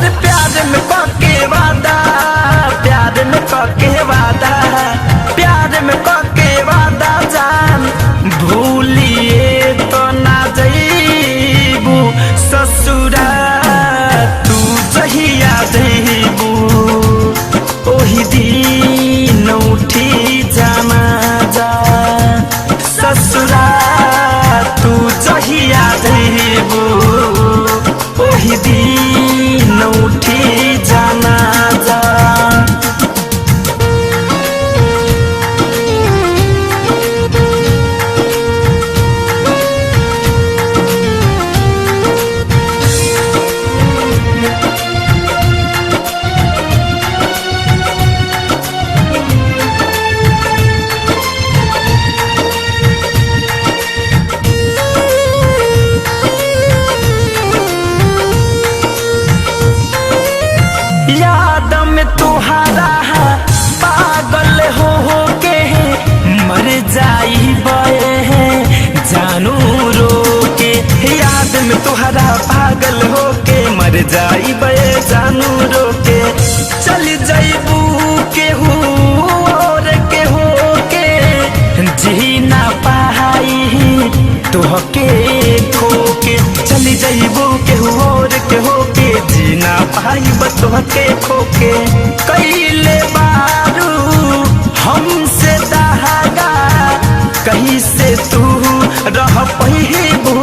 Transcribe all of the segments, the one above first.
अरे प्यार में पके वादा, प्यार में पके वादा, प्यार में पके वादा जान भूलिए तो ना जइबू ससुरा तू जहिया जइबू ओही दिन उठी जाना जा ससुरा तू जहिया जइबू ओही दिन उठी जाना जा। याद में तुहारा पागल हो के मर जाई बे जानू रो के, याद में तुहारा पागल हो के मर जाई बे जानू रो के, चल जाइबू केहू और के हो के जी ना पाई तुहके खो के, चली जाइबू केहू और के हो के जी ना पाई तुहके खो के, कैले बारू हमसे दहागा कहीं से तू रह पहिबू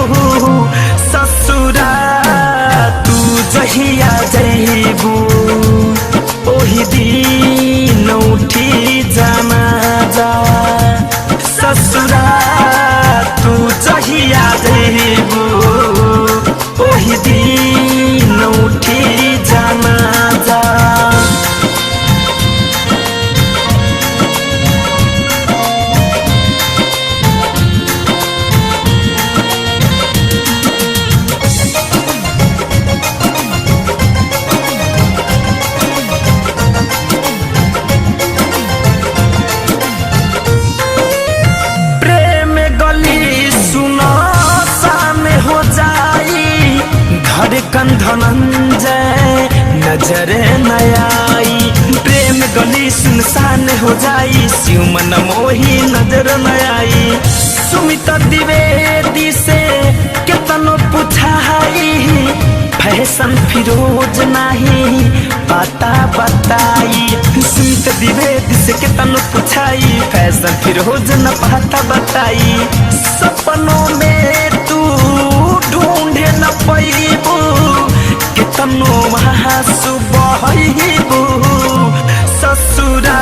ससुरा तू जहिया जइबू ओही दिन उठी जाना जा ससुरा तू जहिया जइबू ओही दिन उठी जाना जा। धड़कन धनंजय नजर न आई, प्रेम गली सुनसान हो जाई शिव मन मोही नजर न आई, सुमित द्विवेदी से केतनो पूछाई फैशन फिरोज नहीं पता बताई, सुमित द्विवेदी से केतनो पूछाई फैशन फिरोज न पता बताई, सपनों में तू ढूंढे न पैबू कितनो वहाँ सुबह ससुरा